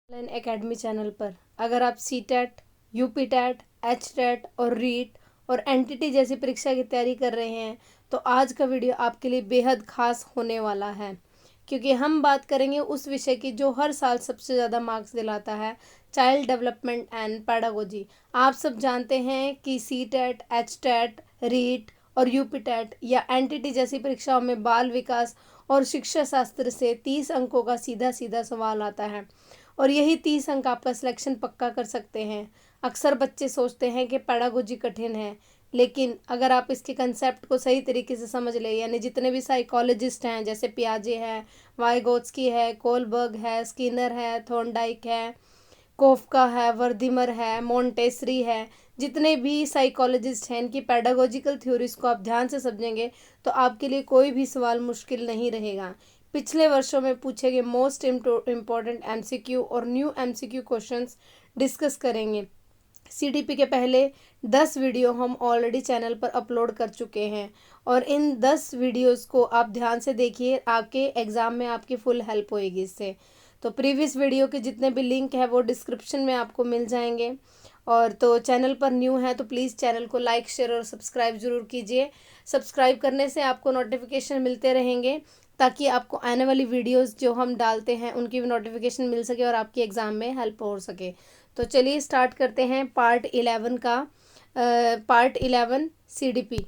Online academy channel पर अगर आप सीटेट, यूपीटेट, एचटेट और रीट और एनटीटी जैसी परीक्षा की तैयारी कर रहे हैं तो आज का वीडियो आपके लिए बेहद खास होने वाला है, क्योंकि हम बात करेंगे उस विषय की जो हर साल सबसे ज़्यादा मार्क्स दिलाता है, चाइल्ड डेवलपमेंट एंड पेडागोजी। आप सब जानते हैं कि सीटेट, एचटेट, रीट और यूपीटेट या एनटीटी जैसी परीक्षाओं में बाल विकास और शिक्षा शास्त्र से 30 अंकों का सीधा सीधा सवाल आता है और यही 30 अंक आपका सिलेक्शन पक्का कर सकते हैं। अक्सर बच्चे सोचते हैं कि पेडागोजी कठिन है, लेकिन अगर आप इसके कंसेप्ट को सही तरीके से समझ ले, यानी जितने भी साइकोलॉजिस्ट हैं जैसे पियाजे है, वाइगोत्स्की है, कोलबर्ग है, स्किनर है, थॉर्नडाइक है, कोफका है, वर्दीमर है, मोंटेसरी है, जितने भी साइकोलॉजिस्ट हैं इनकी पेडागोजिकल थ्योरीज को आप ध्यान से समझेंगे तो आपके लिए कोई भी सवाल मुश्किल नहीं रहेगा। पिछले वर्षों में पूछे गए मोस्ट इम्पोर्टेंट एमसीक्यू और न्यू एमसीक्यू क्वेश्चंस डिस्कस करेंगे। सीडीपी के पहले 10 वीडियो हम ऑलरेडी चैनल पर अपलोड कर चुके हैं और इन 10 वीडियोस को आप ध्यान से देखिए, आपके एग्ज़ाम में आपकी फुल हेल्प होएगी इससे। तो प्रीवियस वीडियो के जितने भी लिंक है वो डिस्क्रिप्शन में आपको मिल जाएंगे। और तो चैनल पर न्यू है तो प्लीज़ चैनल को लाइक, शेयर और सब्सक्राइब ज़रूर कीजिए। सब्सक्राइब करने से आपको नोटिफिकेशन मिलते रहेंगे ताकि आपको आने वाली वीडियोस जो हम डालते हैं उनकी भी नोटिफिकेशन मिल सके और आपकी एग्ज़ाम में हेल्प हो सके। तो चलिए स्टार्ट करते हैं पार्ट 11 का। Part 11 CDP.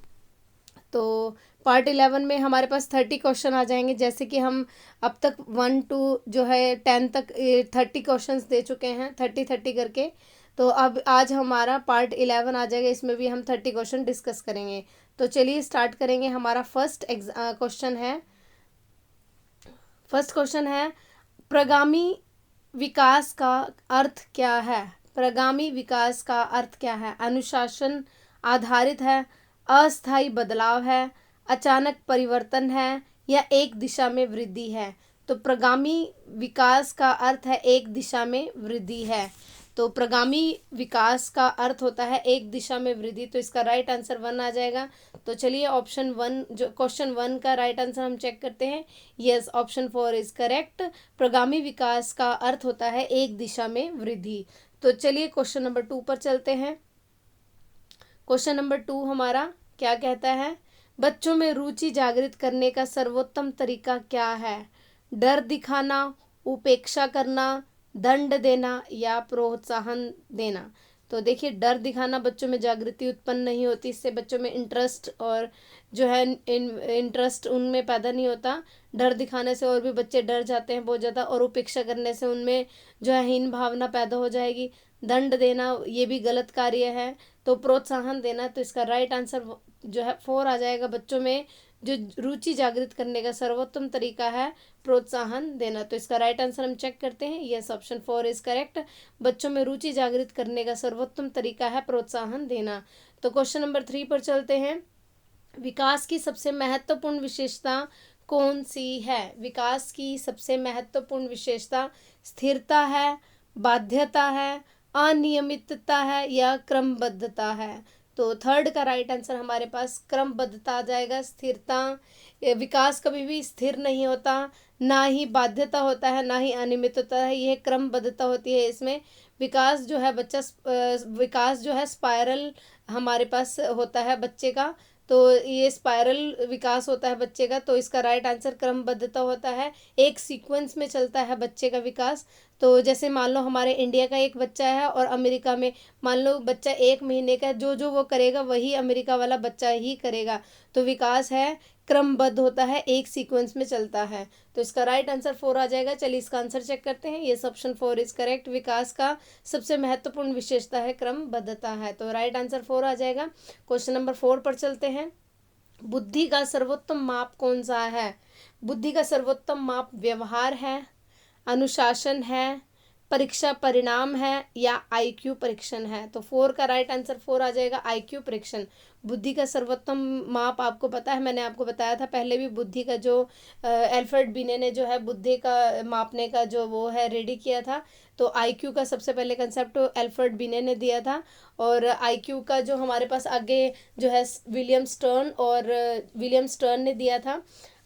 तो पार्ट 11 में हमारे पास 30 क्वेश्चन आ जाएंगे। जैसे कि हम अब तक 1 to जो है 10 तक 30 क्वेश्चंस दे चुके हैं, 30 करके। तो अब आज हमारा पार्ट 11 आ जाएगा, इसमें भी हम 30 क्वेश्चन डिस्कस करेंगे। तो चलिए स्टार्ट करेंगे। हमारा फर्स्ट क्वेश्चन है प्रगामी विकास का अर्थ क्या है। प्रगामी विकास का अर्थ क्या है? अनुशासन आधारित है, अस्थायी बदलाव है, अचानक परिवर्तन है या एक दिशा में वृद्धि है। तो प्रगामी विकास का अर्थ है एक दिशा में वृद्धि है। तो प्रगामी विकास का अर्थ होता है एक दिशा में वृद्धि। तो इसका राइट आंसर 1 आ जाएगा। तो चलिए ऑप्शन 1 जो क्वेश्चन 1 का राइट आंसर हम चेक करते हैं। Yes, option 4 is correct. प्रगामी विकास का अर्थ होता है एक दिशा में वृद्धि। तो चलिए क्वेश्चन नंबर 2 पर चलते हैं। क्वेश्चन नंबर 2 हमारा क्या कहता है? बच्चों में रुचि जागृत करने का सर्वोत्तम तरीका क्या है? डर दिखाना, उपेक्षा करना, दंड देना या प्रोत्साहन देना। तो देखिए, डर दिखाना बच्चों में जागृति उत्पन्न नहीं होती, इससे बच्चों में इंटरेस्ट और जो है इंटरेस्ट उनमें पैदा नहीं होता। डर दिखाने से और भी बच्चे डर जाते हैं बहुत ज़्यादा, और उपेक्षा करने से उनमें जो है हीन भावना पैदा हो जाएगी। दंड देना ये भी गलत कार्य है। तो प्रोत्साहन देना, तो इसका राइट आंसर जो है 4 आ जाएगा। बच्चों में जो रुचि जागृत करने का सर्वोत्तम तरीका है प्रोत्साहन देना। तो इसका राइट आंसर हम चेक करते हैं। Yes, option 4 is correct. बच्चों में रुचि जागृत करने का सर्वोत्तम तरीका है प्रोत्साहन देना। तो क्वेश्चन नंबर 3 पर चलते हैं। विकास की सबसे महत्वपूर्ण विशेषता कौन सी है? विकास की सबसे महत्वपूर्ण विशेषता स्थिरता है, बाध्यता है, अनियमितता है या क्रमबद्धता है। तो थर्ड का राइट आंसर हमारे पास क्रमबद्धता आ जाएगा। स्थिरता, विकास कभी भी स्थिर नहीं होता, ना ही बाध्यता होता है, ना ही अनियमित होता है, यह क्रमबद्धता होती है इसमें। विकास जो है विकास जो है स्पाइरल हमारे पास होता है बच्चे का। तो ये स्पाइरल विकास होता है बच्चे का। तो इसका राइट आंसर क्रमबद्धता होता है, एक सीक्वेंस में चलता है बच्चे का विकास। तो जैसे मान लो हमारे इंडिया का एक बच्चा है और अमेरिका में मान लो बच्चा 1 महीने का, जो जो वो करेगा वही अमेरिका वाला बच्चा ही करेगा। तो विकास है क्रमबद्ध होता है, एक सीक्वेंस में चलता है। तो इसका राइट आंसर 4 आ जाएगा। चलिए इसका आंसर चेक करते हैं। ये ऑप्शन 4 इज करेक्ट। विकास का सबसे महत्वपूर्ण विशेषता है क्रमबद्धता है। तो राइट आंसर 4 आ जाएगा। क्वेश्चन नंबर 4 पर चलते हैं। बुद्धि का सर्वोत्तम माप कौन सा है? बुद्धि का सर्वोत्तम माप व्यवहार है, अनुशासन है, परीक्षा परिणाम है या आईक्यू परीक्षण है। तो 4 का राइट आंसर 4 आ जाएगा, आईक्यू परीक्षण। बुद्धि का सर्वोत्तम माप आपको पता है, मैंने आपको बताया था पहले भी। बुद्धि का जो एल्फ्रेड बिने ने जो है बुद्धि का मापने का जो वो है रेडी किया था। तो आईक्यू का सबसे पहले कंसेप्ट एल्फ्रेड बिने ने दिया था, और आईक्यू का जो हमारे पास आगे जो है विलियम स्टर्न ने दिया था।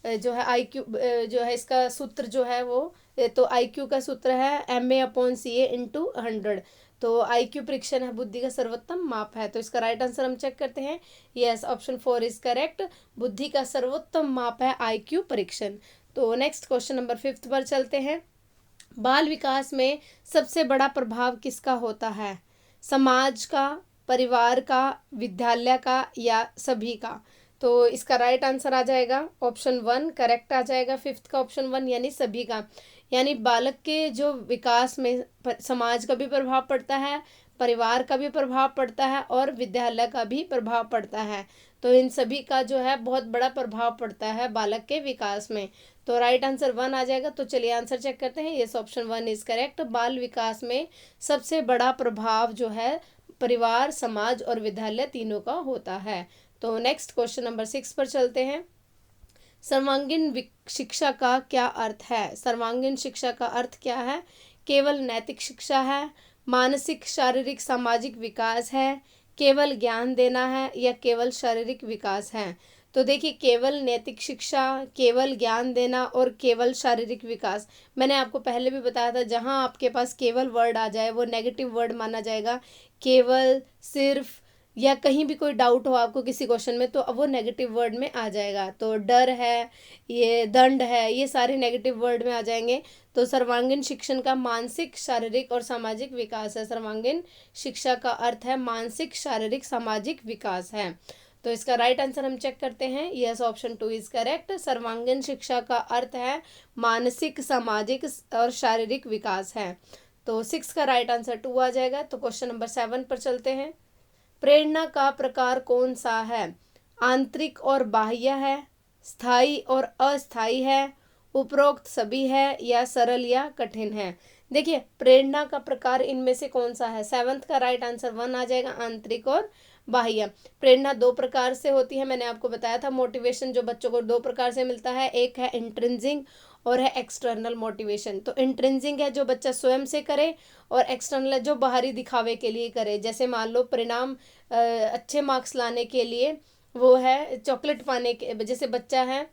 जो है आईक्यू जो है इसका सूत्र जो है वो तो IQ का सूत्र है MA/CA × 100। तो IQ परीक्षण है बुद्धि का सर्वोत्तम माप है। तो इसका राइट आंसर हम चेक करते हैं। Yes, option 4 is correct. बुद्धि का सर्वोत्तम माप है IQ परीक्षण। तो नेक्स्ट क्वेश्चन नंबर 5 पर चलते हैं। बाल विकास में सबसे बड़ा प्रभाव किसका होता है? समाज का, परिवार का, विद्यालय का या सभी का? तो इसका राइट आंसर आ जाएगा ऑप्शन 1 करेक्ट आ जाएगा। 5th का ऑप्शन 1 यानी सभी का। यानी बालक के जो विकास में समाज का भी प्रभाव पड़ता है, परिवार का भी प्रभाव पड़ता है और विद्यालय का भी प्रभाव पड़ता है। तो इन सभी का जो है बहुत बड़ा प्रभाव पड़ता है बालक के विकास में। तो राइट आंसर 1 आ जाएगा। तो चलिए आंसर चेक करते हैं। Yes, option 1 is correct. बाल विकास में सबसे बड़ा प्रभाव जो है परिवार, समाज और विद्यालय तीनों का होता है। तो नेक्स्ट क्वेश्चन नंबर 6 पर चलते हैं। सर्वांगीण शिक्षा का क्या अर्थ है? सर्वांगीण शिक्षा का अर्थ क्या है? केवल नैतिक शिक्षा है, मानसिक, शारीरिक, सामाजिक विकास है, केवल ज्ञान देना है या केवल शारीरिक विकास है? तो देखिए, केवल नैतिक शिक्षा, केवल ज्ञान देना और केवल शारीरिक विकास, मैंने आपको पहले भी बताया था, जहाँ आपके पास केवल वर्ड आ जाए वो नेगेटिव वर्ड माना जाएगा। केवल, सिर्फ या कहीं भी कोई डाउट हो आपको किसी क्वेश्चन में, तो अब वो नेगेटिव वर्ड में आ जाएगा। तो डर है, ये दंड है, ये सारे नेगेटिव वर्ड में आ जाएंगे। तो सर्वांगीण शिक्षण का मानसिक, शारीरिक और सामाजिक विकास है। सर्वांगीण शिक्षा का अर्थ है मानसिक, शारीरिक, सामाजिक विकास है। तो इसका राइट आंसर हम चेक करते हैं। Yes, option 2 is correct. सर्वांगीण शिक्षा का अर्थ है मानसिक, सामाजिक और शारीरिक विकास है। तो 6 का राइट आंसर 2 आ जाएगा। तो क्वेश्चन नंबर 7 पर चलते हैं। प्रेरणा का प्रकार कौन सा है? आंतरिक और बाह्य है, स्थायी और अस्थायी है, उपरोक्त सभी है या सरल या कठिन है? देखिए, प्रेरणा का प्रकार इनमें से कौन सा है? 7th का राइट आंसर 1 आ जाएगा, आंतरिक और बाह्य। प्रेरणा 2 प्रकार से होती है, मैंने आपको बताया था। मोटिवेशन जो बच्चों को 2 प्रकार से मिलता है, एक है इंट्रिंसिक और है एक्सटर्नल मोटिवेशन। तो इंट्रिंसिक है जो बच्चा स्वयं से करे, और एक्सटर्नल है जो बाहरी दिखावे के लिए करे। जैसे मान लो परिणाम अच्छे मार्क्स लाने के लिए वो है चॉकलेट पाने के, जैसे बच्चा है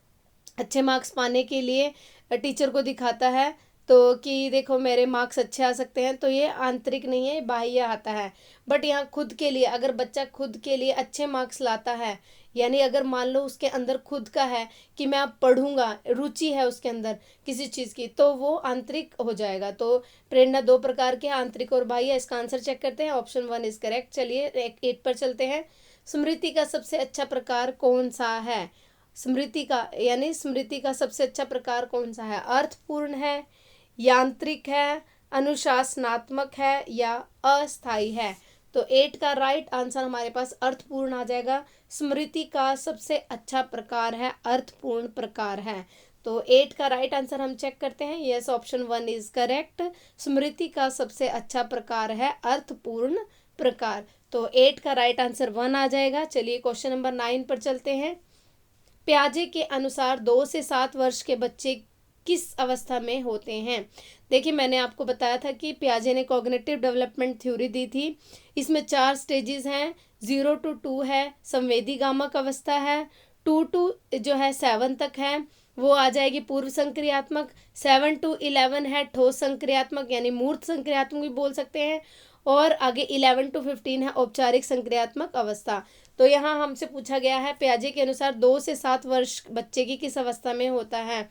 अच्छे मार्क्स पाने के लिए टीचर को दिखाता है तो कि देखो मेरे मार्क्स अच्छे आ सकते हैं, तो ये आंतरिक नहीं है, बाह्य आता है। बट यहाँ खुद के लिए, अगर बच्चा खुद के लिए अच्छे मार्क्स लाता है, यानी अगर मान लो उसके अंदर खुद का है कि मैं अब पढ़ूंगा, रुचि है उसके अंदर किसी चीज़ की, तो वो आंतरिक हो जाएगा। तो प्रेरणा 2 प्रकार के, आंतरिक और बाह्य। इसका आंसर चेक करते हैं। Option 1 is correct. चलिए 8 पर चलते हैं। स्मृति का सबसे अच्छा प्रकार कौन सा है? स्मृति का सबसे अच्छा प्रकार कौन सा है? अर्थपूर्ण है, यांत्रिक है, अनुशासनात्मक है या अस्थायी है? तो 8 का राइट आंसर हमारे पास अर्थपूर्ण आ जाएगा। स्मृति का सबसे अच्छा प्रकार है अर्थपूर्ण प्रकार है। तो 8 का राइट आंसर हम चेक करते हैं। Yes, option 1 is correct. स्मृति का सबसे अच्छा प्रकार है अर्थपूर्ण प्रकार। तो 8 का राइट आंसर 1 आ जाएगा। चलिए क्वेश्चन नंबर 9 पर चलते हैं। प्याजे के अनुसार 2 से 7 वर्ष के बच्चे किस अवस्था में होते हैं? देखिए, मैंने आपको बताया था कि प्याजे ने कॉग्निटिव डेवलपमेंट थ्योरी दी थी। इसमें 4 स्टेजेस हैं। 0 to 2 है संवेदी गामक अवस्था है, 2 to जो है 7 तक है वो आ जाएगी पूर्व संक्रियात्मक, 7 to 11 है ठोस संक्रियात्मक यानी मूर्त संक्रियात्मक भी बोल सकते हैं, और आगे 11 to 15 है औपचारिक संक्रियात्मक अवस्था। तो यहाँ हमसे पूछा गया है प्याजे के अनुसार 2 से 7 वर्ष बच्चे की किस अवस्था में होता है?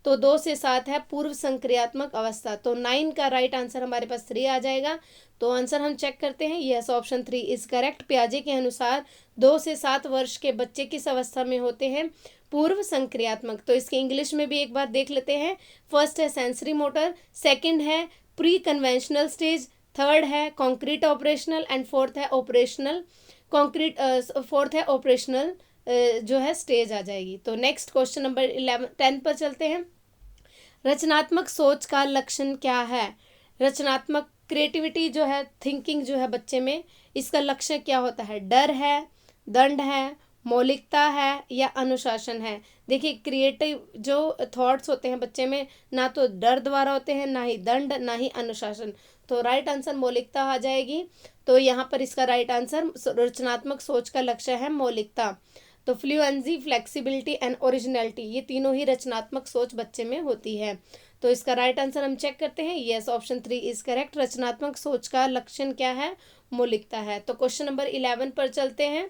तो 2 से 7 है पूर्व संक्रियात्मक अवस्था। तो 9 का राइट आंसर हमारे पास 3 आ जाएगा। तो आंसर हम चेक करते हैं। Yes, option 3 is correct. प्याजे के अनुसार 2 से 7 वर्ष के बच्चे किस अवस्था में होते हैं? पूर्व संक्रियात्मक। तो इसके इंग्लिश में भी एक बार देख लेते हैं। फर्स्ट है सेंसरी मोटर, सेकंड है प्री कन्वेंशनल स्टेज, थर्ड है कॉन्क्रीट ऑपरेशनल एंड फोर्थ है ऑपरेशनल जो है स्टेज आ जाएगी। तो नेक्स्ट क्वेश्चन नंबर 10 पर चलते हैं। रचनात्मक सोच का लक्षण क्या है? रचनात्मक क्रिएटिविटी जो है, थिंकिंग जो है बच्चे में, इसका लक्ष्य क्या होता है? डर है, दंड है, मौलिकता है या अनुशासन है? देखिए, क्रिएटिव जो थॉट्स होते हैं बच्चे में, ना तो डर द्वारा होते हैं, ना ही दंड, ना ही अनुशासन। तो राइट आंसर मौलिकता आ जाएगी। तो यहाँ पर इसका राइट आंसर रचनात्मक सोच का लक्ष्य है मौलिकता। तो फ्लुएंसी, फ्लेक्सिबिलिटी एंड ओरिजिनलिटी, ये तीनों ही रचनात्मक सोच बच्चे में होती है। तो इसका राइट आंसर हम चेक करते हैं। Yes, option 3 is correct. रचनात्मक सोच का लक्षण क्या है? मौलिकता है। तो क्वेश्चन नंबर 11 पर चलते हैं।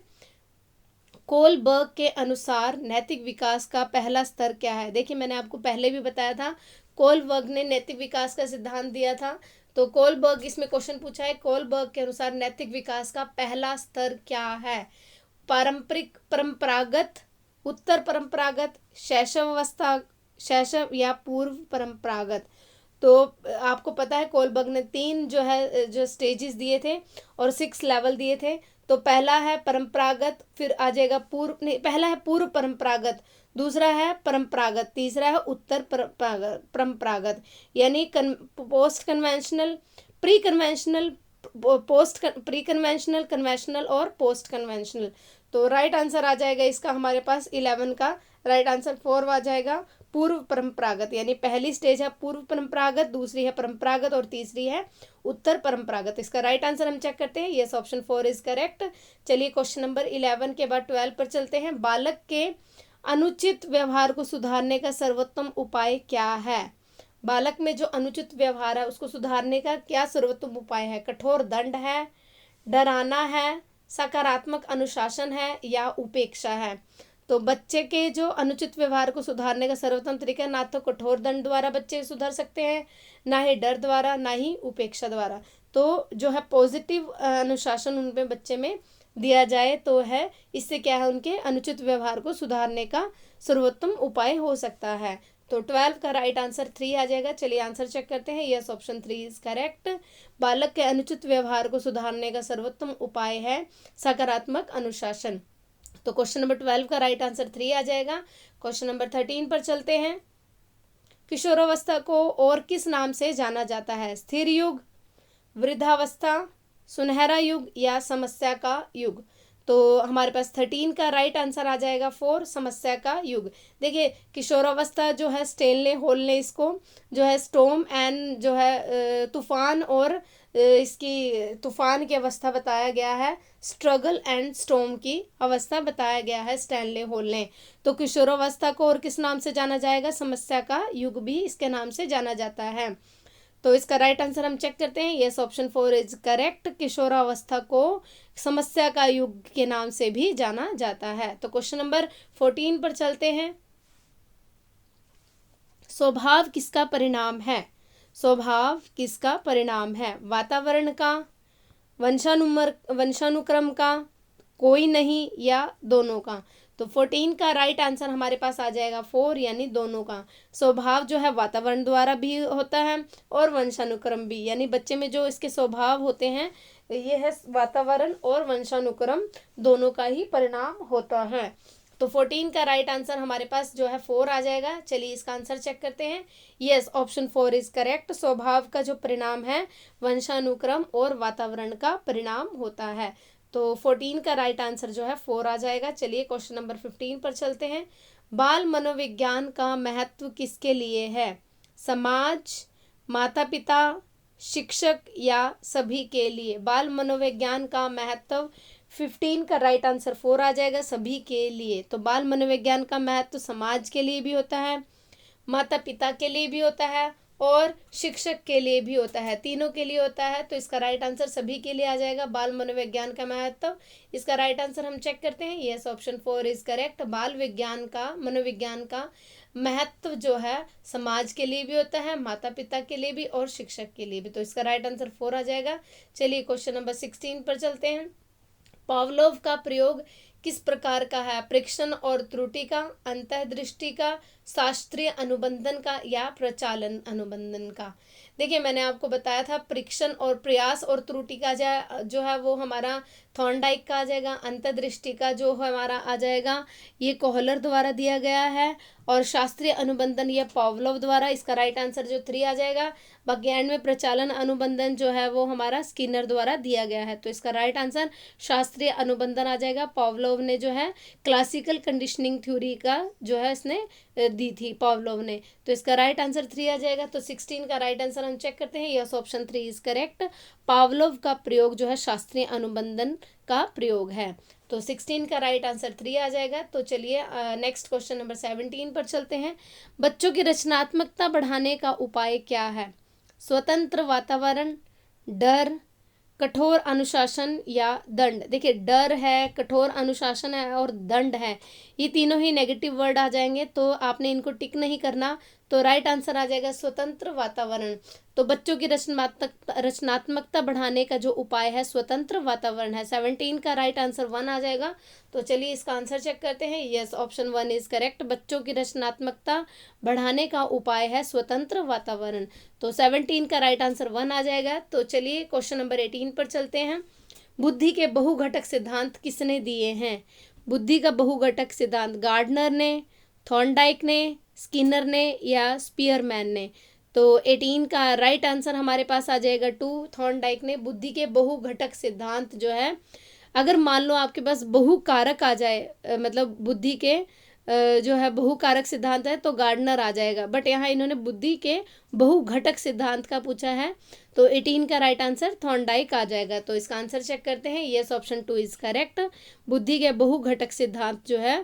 कोलबर्ग के अनुसार नैतिक विकास का पहला स्तर क्या है? देखिए, मैंने आपको पहले भी बताया था, कोलबर्ग ने नैतिक विकास का सिद्धांत दिया था। तो कोलबर्ग, इसमें क्वेश्चन पूछा है, कोलबर्ग के अनुसार नैतिक विकास का पहला स्तर क्या है? पारंपरिक, परंपरागत, उत्तर परंपरागत, शैशवावस्था, शैशव या पूर्व परंपरागत। तो आपको पता है कोलबर्ग ने 3 जो स्टेजेस दिए थे और 6 लेवल दिए थे। तो पहला है परंपरागत, फिर आ जाएगा पूर्व, नहीं, पहला है पूर्व परंपरागत, दूसरा है परंपरागत, तीसरा है उत्तर परंपरागत, यानी post conventional, pre conventional, post pre conventional, conventional और पोस्ट कन्वेंशनल। तो राइट आंसर आ जाएगा इसका हमारे पास 11 का राइट आंसर 4 आ जाएगा, पूर्व परंपरागत। यानी पहली स्टेज है पूर्व परंपरागत, दूसरी है परंपरागत और तीसरी है उत्तर परंपरागत। इसका राइट आंसर हम चेक करते हैं। Yes, option 4 is correct. चलिए क्वेश्चन नंबर 11 के बाद 12 पर चलते हैं। बालक के अनुचित व्यवहार को सुधारने का सर्वोत्तम उपाय क्या है? बालक में जो अनुचित व्यवहार है उसको सुधारने का क्या सर्वोत्तम उपाय है? कठोर दंड है, डराना है, सकारात्मक अनुशासन है या उपेक्षा है? तो बच्चे के जो अनुचित व्यवहार को सुधारने का सर्वोत्तम तरीका, ना तो कठोर दंड द्वारा बच्चे सुधर सकते हैं, ना ही डर द्वारा, ना ही उपेक्षा द्वारा। तो जो है पॉजिटिव अनुशासन उनमें बच्चे में दिया जाए तो है, इससे क्या है, उनके अनुचित व्यवहार को सुधारने का सर्वोत्तम उपाय हो सकता है। तो 12 का राइट आंसर 3 आ जाएगा। चलिए आंसर चेक करते हैं। Yes, option 3 is correct. बालक के अनुचित व्यवहार को सुधारने का सर्वोत्तम उपाय है सकारात्मक अनुशासन। तो क्वेश्चन नंबर 12 का राइट आंसर 3 आ जाएगा। क्वेश्चन नंबर 13 पर चलते हैं। किशोरावस्था को और किस नाम से जाना जाता है? स्थिर युग, वृद्धावस्था, सुनहरा युग या समस्या का युग? तो हमारे पास 13 का राइट आंसर आ जाएगा 4, समस्या का युग। देखिए, किशोरावस्था जो है स्टेनले हॉल ने इसको जो है स्टॉर्म एंड जो है तूफान और इसकी तूफान की अवस्था बताया गया है, स्ट्रगल एंड स्टॉर्म की अवस्था बताया गया है स्टैनले हॉल ने। तो किशोरावस्था को और किस नाम से जाना जाएगा? समस्या का युग भी इसके नाम से जाना जाता है। तो इसका राइट आंसर हम चेक करते हैं। Yes, option 4 is correct. किशोरावस्था को समस्या का युग के नाम से भी जाना जाता है। तो क्वेश्चन नंबर 14 पर चलते हैं। स्वभाव किसका परिणाम है? स्वभाव किसका परिणाम है? वातावरण का, वंशानुक्रम का, कोई नहीं या दोनों का? तो 14 का राइट आंसर हमारे पास आ जाएगा 4, यानी दोनों का। स्वभाव जो है वातावरण द्वारा भी होता है और वंशानुक्रम भी, यानी बच्चे में जो इसके स्वभाव होते हैं ये है वातावरण और वंशानुक्रम दोनों का ही परिणाम होता है। तो 14 का राइट आंसर हमारे पास जो है 4 आ जाएगा। चलिए इसका आंसर चेक करते हैं। Yes, option 4 is correct. स्वभाव का जो परिणाम है वंशानुक्रम और वातावरण का परिणाम होता है। तो 14 का राइट आंसर जो है 4 आ जाएगा। चलिए क्वेश्चन नंबर 15 पर चलते हैं। बाल मनोविज्ञान का महत्व किसके लिए है? समाज, माता पिता, शिक्षक या सभी के लिए? बाल मनोविज्ञान का महत्व 15 का राइट आंसर 4 आ जाएगा, सभी के लिए। तो बाल मनोविज्ञान का महत्व समाज के लिए भी होता है, माता पिता के लिए भी होता है और शिक्षक के लिए भी होता है, तीनों के लिए होता है। तो इसका राइट आंसर सभी के लिए आ जाएगा, बाल मनोविज्ञान का महत्व। इसका राइट आंसर हम चेक करते हैं। Yes, option 4 is correct. बाल विज्ञान का, मनोविज्ञान का महत्व जो है समाज के लिए भी होता है, माता पिता के लिए भी और शिक्षक के लिए भी। तो इसका राइट आंसर 4 आ जाएगा। चलिए क्वेश्चन नंबर 16 पर चलते हैं। पावलोव का प्रयोग किस प्रकार का है? परीक्षण और त्रुटि का, अंतर्दृष्टि का, शास्त्रीय अनुबंधन का या प्रचालन अनुबंधन का? देखिए, मैंने आपको बताया था परीक्षण और प्रयास और त्रुटि का जो है वो हमारा थॉर्नडाइक का आ जाएगा, अंतर्दृष्टि का जो हमारा आ जाएगा ये कोहलर द्वारा दिया गया है और शास्त्रीय अनुबंधन ये पावलोव द्वारा। इसका राइट आंसर जो 3 आ जाएगा। बाकी एंड में प्रचालन अनुबंधन जो है वो हमारा स्किनर द्वारा दिया गया है। तो इसका राइट आंसर शास्त्रीय अनुबंधन आ जाएगा। पावलोव ने जो है क्लासिकल कंडीशनिंग थ्योरी का जो है इसने दी थी पावलोव ने। तो इसका राइट आंसर 3 आ जाएगा। तो 16 का राइट आंसर हम चेक करते हैं। Yes, option 3 is correct. Pavlov का प्रयोग जो है शास्त्रीय अनुबंधन का प्रयोग है। तो 16 का राइट आंसर 3 आ जाएगा। तो चलिए नेक्स्ट क्वेश्चन नंबर 17 पर चलते हैं। बच्चों की रचनात्मकता बढ़ाने का उपाय क्या है? स्वतंत्र वातावरण, डर, कठोर अनुशासन या दंड। देखिए, डर है, कठोर अनुशासन है और दंड है, ये तीनों ही नेगेटिव वर्ड आ जाएंगे, तो आपने इनको टिक नहीं करना। तो राइट आंसर आ जाएगा स्वतंत्र वातावरण। तो बच्चों की रचनात्मकता बढ़ाने का जो उपाय है स्वतंत्र वातावरण है। 17 का राइट आंसर 1 आ जाएगा। तो चलिए इसका आंसर चेक करते हैं। Yes, option 1 is correct. बच्चों की रचनात्मकता बढ़ाने का उपाय है स्वतंत्र वातावरण। तो 17 का राइट आंसर 1 आ जाएगा। तो चलिए क्वेश्चन नंबर 18 पर चलते हैं। बुद्धि के बहुघटक सिद्धांत किसने दिए हैं? बुद्धि का बहुघटक सिद्धांत गार्डनर ने, थॉर्नडाइक ने, स्किनर ने या स्पीयरमैन ने। तो 18 का राइट आंसर हमारे पास आ जाएगा 2, थॉर्नडाइक ने। बुद्धि के बहुघटक सिद्धांत जो है, अगर मान लो आपके पास बहुकारक आ जाए, मतलब बुद्धि के जो है बहुकारक सिद्धांत है तो गार्डनर आ जाएगा, बट यहाँ इन्होंने बुद्धि के बहुघटक सिद्धांत का पूछा है। तो 18 का राइट आंसर थॉर्नडाइक आ जाएगा। तो इसका आंसर चेक करते हैं। Yes, option 2 is correct. बुद्धि के बहुघटक सिद्धांत जो है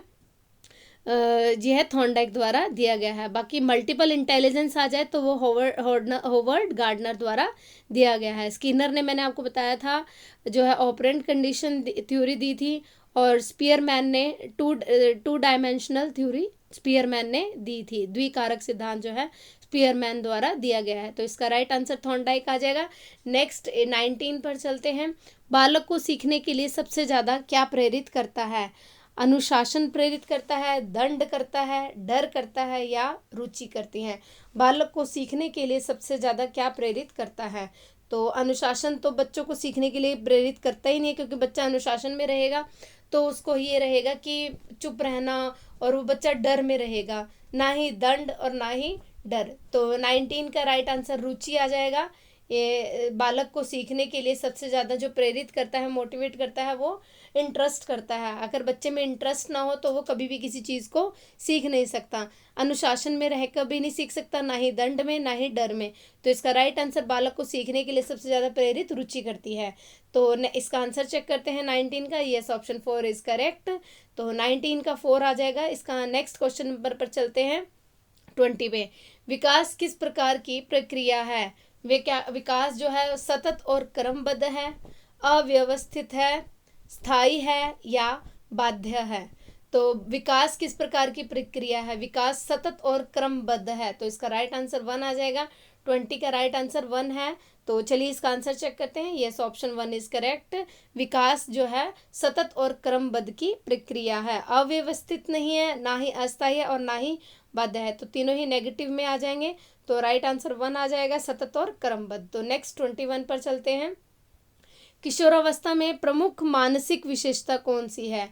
ये है थॉर्नडाइक द्वारा दिया गया है। बाकी मल्टीपल इंटेलिजेंस आ जाए तो वो होवर्ड गार्डनर द्वारा दिया गया है। स्किनर ने, मैंने आपको बताया था, जो है ऑपरेंट कंडीशन थ्योरी दी थी, और स्पीयरमैन ने टू डायमेंशनल थ्योरी स्पीयरमैन ने दी थी। द्विकारक सिद्धांत जो है स्पीयरमैन द्वारा दिया गया है। तो इसका राइट आंसर थॉर्नडाइक आ जाएगा। नेक्स्ट 19 पर चलते हैं। बालक को सीखने के लिए सबसे ज़्यादा क्या प्रेरित करता है? अनुशासन प्रेरित करता है, दंड करता है, डर करता है या रुचि करती है? बालक को सीखने के लिए सबसे ज़्यादा क्या प्रेरित करता है? तो अनुशासन तो बच्चों को सीखने के लिए प्रेरित करता ही नहीं है, क्योंकि बच्चा अनुशासन में रहेगा तो उसको ये रहेगा कि चुप रहना, और वो बच्चा डर में रहेगा, ना ही दंड और ना ही डर। तो 19 का राइट आंसर रुचि आ जाएगा। ये बालक को सीखने के लिए सबसे ज़्यादा जो प्रेरित करता है, मोटिवेट करता है, वो इंटरेस्ट करता है। अगर बच्चे में इंटरेस्ट ना हो तो वो कभी भी किसी चीज़ को सीख नहीं सकता। अनुशासन में रह कभी नहीं सीख सकता, ना ही दंड में, ना ही डर में। तो इसका राइट आंसर बालक को सीखने के लिए सबसे ज़्यादा प्रेरित रुचि करती है। तो इसका आंसर चेक करते हैं 19 का। Yes, option 4 is correct. तो 19 का 4 आ जाएगा। इसका नेक्स्ट क्वेश्चन नंबर पर चलते हैं 20 पे। विकास किस प्रकार की प्रक्रिया है? विकास जो है सतत और क्रमबद्ध है, अव्यवस्थित है, स्थायी है या बाध्य है? तो विकास किस प्रकार की प्रक्रिया है? विकास सतत और क्रमबद्ध है। तो इसका राइट आंसर 1 आ जाएगा। 20 का राइट आंसर 1 है। तो चलिए इसका आंसर चेक करते हैं। Yes, option 1 is correct. विकास जो है सतत और क्रमबद्ध की प्रक्रिया है, अव्यवस्थित नहीं है, ना ही अस्थायी है और ना ही बाध्य है। तो तीनों ही नेगेटिव में आ जाएंगे। तो राइट आंसर 1 आ जाएगा, सतत और क्रमबद्ध। तो नेक्स्ट 21 पर चलते हैं। किशोरावस्था में प्रमुख मानसिक विशेषता कौन सी है?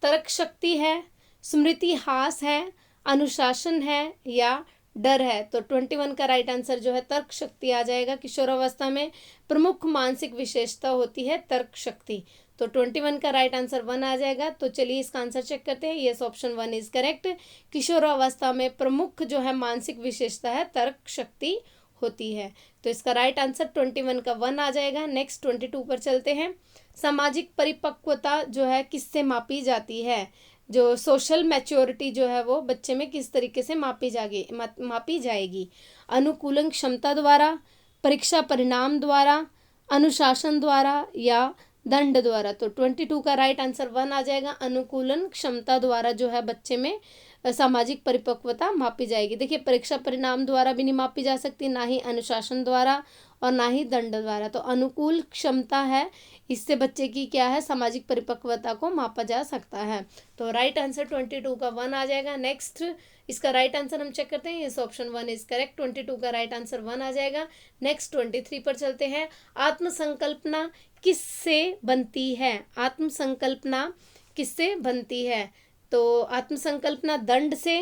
तर्क शक्ति है, स्मृति हास है, अनुशासन है या डर है? तो 21 का राइट आंसर जो है तर्क शक्ति आ जाएगा। किशोरावस्था में प्रमुख मानसिक विशेषता होती है तर्क शक्ति। तो 21 का राइट आंसर 1 आ जाएगा। तो चलिए इसका आंसर चेक करते हैं। Yes, option 1 is correct. किशोरावस्था में प्रमुख जो है मानसिक विशेषता है तर्क शक्ति होती है। तो इसका राइट आंसर 21 का 1 आ जाएगा। नेक्स्ट 22 पर चलते हैं। सामाजिक परिपक्वता जो है किससे मापी जाती है? जो सोशल मैच्योरिटी जो है वो बच्चे में किस तरीके से मापी जाएगी? अनुकूलन क्षमता द्वारा, परीक्षा परिणाम द्वारा, अनुशासन द्वारा या दंड द्वारा? तो 22 का राइट आंसर 1 आ जाएगा। अनुकूलन क्षमता द्वारा जो है बच्चे में सामाजिक परिपक्वता मापी जाएगी। देखिए, परीक्षा परिणाम द्वारा भी नहीं मापी जा सकती, ना ही अनुशासन द्वारा और ना ही दंड द्वारा। तो अनुकूल क्षमता है, इससे बच्चे की क्या है, सामाजिक परिपक्वता को मापा जा सकता है। तो राइट आंसर 22 का 1 आ जाएगा। नेक्स्ट इसका राइट आंसर हम चेक करते हैं। इस ऑप्शन 1 इज करेक्ट। 22 का राइट आंसर 1 आ जाएगा। नेक्स्ट 23 पर चलते हैं। आत्मसंकल्पना किससे बनती है? आत्मसंकल्पना किससे बनती है? तो आत्मसंकल्पना दंड से,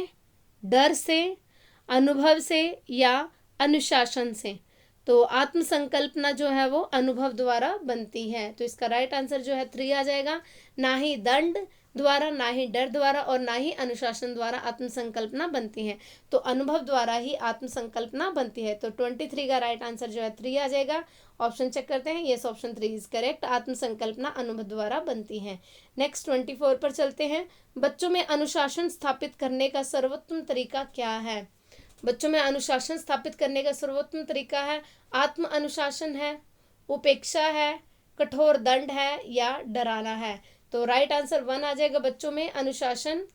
डर से, अनुभव से या अनुशासन से? तो आत्मसंकल्पना जो है वो अनुभव द्वारा बनती है। तो इसका राइट आंसर जो है 3 आ जाएगा। ना ही दंड द्वारा, ना ही डर द्वारा और ना ही अनुशासन द्वारा आत्मसंकल्पना बनती है। तो अनुभव द्वारा ही आत्मसंकल्पना बनती है। तो 23 का राइट आंसर जो है 3 आ जाएगा। ऑप्शन चेक करते हैं। Yes, option 3 is correct. आत्मसंकल्पना अनुभव द्वारा बनती है। नेक्स्ट 24 पर चलते हैं। बच्चों में अनुशासन स्थापित करने का सर्वोत्तम तरीका क्या है? बच्चों में अनुशासन स्थापित करने का सर्वोत्तम तरीका है आत्म अनुशासन है, उपेक्षा है, कठोर दंड है या डराना है। तो राइट आंसर 1 आ जाएगा। बच्चों में अनुशासन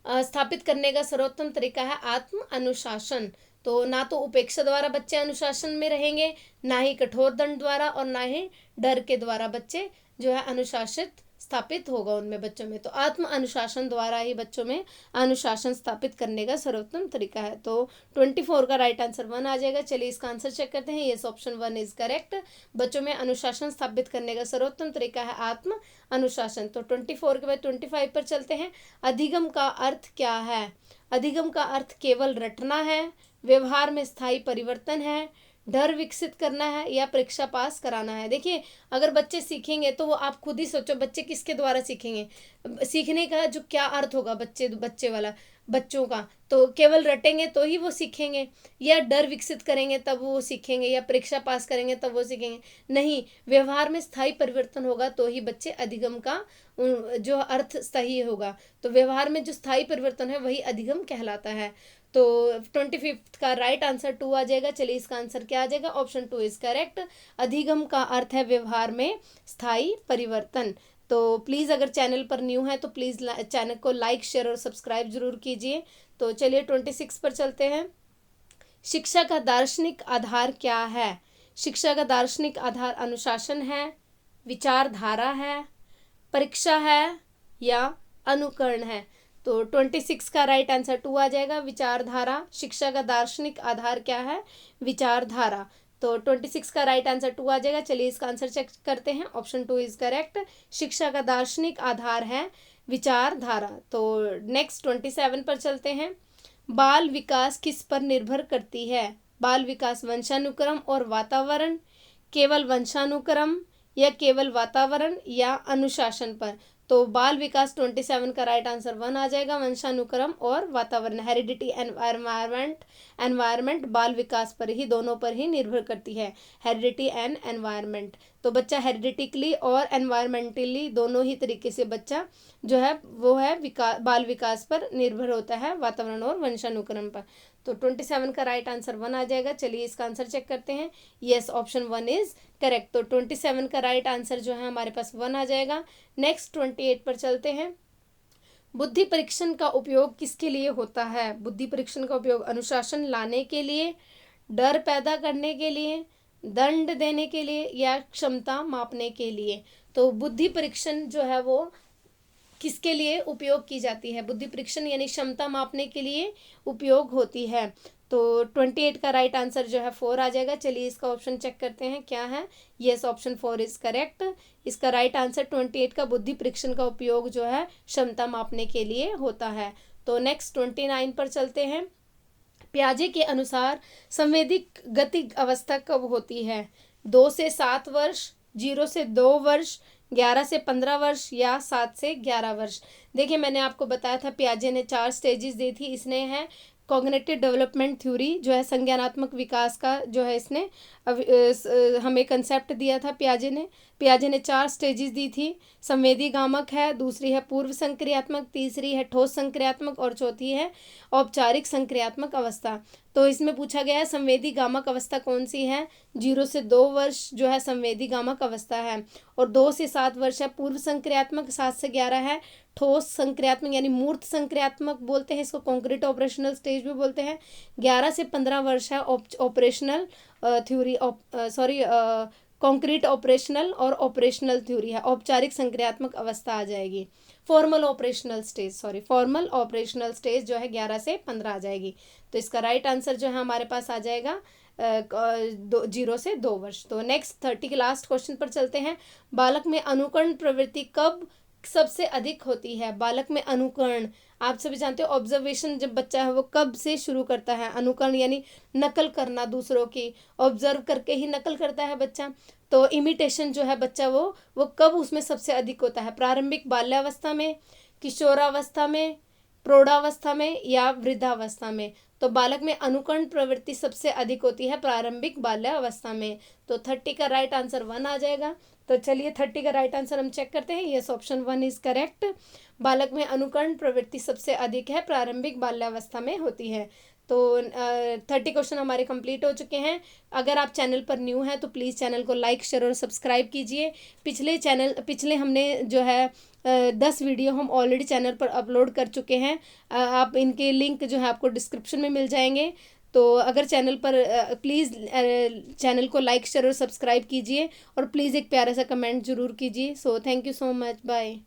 स्थापित करने का सर्वोत्तम तरीका है आत्म अनुशासन। तो ना तो उपेक्षा द्वारा बच्चे अनुशासन में रहेंगे, ना ही कठोर दंड द्वारा और ना ही डर के द्वारा बच्चे जो है अनुशासित स्थापित होगा उनमें बच्चों में। तो आत्म अनुशासन द्वारा ही बच्चों में अनुशासन स्थापित करने का सर्वोत्तम तरीका है। तो 24 का राइट आंसर 1 आ जाएगा। चलिए इसका आंसर चेक करते हैं। Yes, option 1 is correct. बच्चों में अनुशासन स्थापित करने का सर्वोत्तम तरीका है आत्म अनुशासन। तो 24 के बाद 25 पर चलते हैं। अधिगम का अर्थ क्या है? अधिगम का अर्थ केवल रटना है, व्यवहार में स्थायी परिवर्तन है, डर विकसित करना है या परीक्षा पास कराना है। देखिए, अगर बच्चे सीखेंगे तो वो आप खुद ही सोचो बच्चे किसके द्वारा सीखेंगे। सीखने का जो क्या अर्थ होगा बच्चे वाला बच्चों का, तो केवल रटेंगे तो ही वो सीखेंगे, या डर विकसित करेंगे तब वो सीखेंगे, या परीक्षा पास करेंगे तब वो सीखेंगे? नहीं, व्यवहार में स्थायी परिवर्तन होगा तो ही बच्चे अधिगम का जो अर्थ सही होगा। तो व्यवहार में जो स्थायी परिवर्तन है वही अधिगम कहलाता है। तो 25 का राइट आंसर 2 आ जाएगा। चलिए इसका आंसर क्या आ जाएगा? Option 2 is correct. अधिगम का अर्थ है व्यवहार में स्थायी परिवर्तन। तो प्लीज़ अगर चैनल पर न्यू है तो प्लीज़ चैनल को लाइक, शेयर और सब्सक्राइब जरूर कीजिए। तो चलिए 26 पर चलते हैं। शिक्षा का दार्शनिक आधार क्या है? शिक्षा का दार्शनिक आधार अनुशासन है, विचारधारा है, परीक्षा है या अनुकरण है। तो 26 का राइट आंसर 2 आ जाएगा। विचारधारा। शिक्षा का दार्शनिक आधार क्या है? विचारधारा। तो 26 का राइट आंसर 2 आ जाएगा। चलिए इसका आंसर चेक करते हैं। Option 2 is correct. शिक्षा का दार्शनिक आधार है विचारधारा। तो नेक्स्ट 27 पर चलते हैं। बाल विकास किस पर निर्भर करती है? बाल विकास वंशानुक्रम और वातावरण, केवल वंशानुक्रम या केवल वातावरण या अनुशासन पर। तो बाल विकास 27 का राइट आंसर 1 आ जाएगा। वंशानुक्रम और वातावरण, हेरिडिटी, एनवायरमेंट बाल विकास पर ही, दोनों पर ही निर्भर करती है, हेरिडिटी एंड एनवायरमेंट। तो बच्चा हेरिडिटिकली और एनवायरमेंटली दोनों ही तरीके से बच्चा जो है वो है बाल विकास पर निर्भर होता है, वातावरण और वंशानुक्रम पर। तो 27 का राइट आंसर 1 आ जाएगा। चलिए इसका आंसर चेक करते हैं। Yes, option 1 is correct. तो 27 का राइट आंसर जो है हमारे पास 1 आ जाएगा। नेक्स्ट 28 पर चलते हैं। बुद्धि परीक्षण का उपयोग किसके लिए होता है? बुद्धि परीक्षण का उपयोग अनुशासन लाने के लिए, डर पैदा करने के लिए, दंड देने के लिए या क्षमता मापने के लिए। तो बुद्धि परीक्षण जो है वो किसके लिए उपयोग की जाती है? बुद्धि परीक्षण यानी क्षमता मापने के लिए उपयोग होती है। तो 28 का राइट आंसर जो है 4 आ जाएगा। चलिए इसका ऑप्शन चेक करते हैं क्या है। Yes, option 4 is correct. इसका राइट आंसर 28 का बुद्धि परीक्षण का उपयोग जो है क्षमता मापने के लिए होता है। तो नेक्स्ट 29 पर चलते हैं। पियाजे के अनुसार संवेदिक गति अवस्था कब होती है? 2 से 7 वर्ष, 0 से 2 वर्ष, 11 से 15 वर्ष या 7 से 11 वर्ष। देखिए, मैंने आपको बताया था पियाजे ने 4 स्टेजेस दी थी। इसने है कॉग्निटिव डेवलपमेंट थ्योरी जो है संज्ञानात्मक विकास का जो है इसने हमें कंसेप्ट दिया था पियाजे ने 4 स्टेजेस दी थी। संवेदी गामक है, दूसरी है पूर्व संक्रियात्मक, तीसरी है ठोस संक्रियात्मक और चौथी है औपचारिक संक्रियात्मक अवस्था। तो इसमें पूछा गया है संवेदी गामक अवस्था कौन सी है? 0 से 2 वर्ष जो है संवेदी गामक अवस्था है, और 2 से 7 वर्ष है पूर्व संक्रियात्मक, 7 से 11 है ठोस संक्रियात्मक यानी मूर्त संक्रियात्मक बोलते हैं इसको, कॉन्क्रीट ऑपरेशनल स्टेज भी बोलते हैं। 11 से 15 वर्ष है ऑपरेशनल थ्योरी, कॉन्क्रीट ऑपरेशनल और ऑपरेशनल थ्योरी है, औपचारिक संक्रियात्मक अवस्था आ जाएगी। फॉर्मल ऑपरेशनल स्टेज जो है 11 से 15 आ जाएगी। तो इसका राइट आंसर जो है हमारे पास आ जाएगा 0 से 2 वर्ष। तो नेक्स्ट 30 के लास्ट क्वेश्चन पर चलते हैं। बालक में अनुकरण प्रवृत्ति कब सबसे अधिक होती है? बालक में अनुकरण, आप सभी जानते हो ऑब्जर्वेशन जब बच्चा है वो कब से शुरू करता है? अनुकरण यानी नकल करना दूसरों की, ऑब्जर्व करके ही नकल करता है बच्चा। तो इमिटेशन जो है बच्चा वो कब उसमें सबसे अधिक होता है? प्रारंभिक बाल्यावस्था में, किशोरावस्था में, प्रौढ़ावस्था में या वृद्धावस्था में? तो बालक में अनुकरण प्रवृत्ति सबसे अधिक होती है प्रारंभिक बाल्यावस्था में। तो 30 का राइट आंसर 1 आ जाएगा। तो चलिए 30 का राइट आंसर हम चेक करते हैं। Yes, option 1 is correct. बालक में अनुकरण प्रवृत्ति सबसे अधिक है प्रारंभिक बाल्यावस्था में होती है। तो 30 क्वेश्चन हमारे कंप्लीट हो चुके हैं। अगर आप चैनल पर न्यू हैं तो प्लीज़ चैनल को लाइक शेयर और सब्सक्राइब कीजिए। पिछले हमने जो है 10 वीडियो हम ऑलरेडी चैनल पर अपलोड कर चुके हैं। आप इनके लिंक जो है आपको डिस्क्रिप्शन में मिल जाएंगे। तो अगर चैनल पर प्लीज़ चैनल को लाइक शेयर और सब्सक्राइब कीजिए और प्लीज़ एक प्यारा सा कमेंट ज़रूर कीजिए। So thank you so much, bye.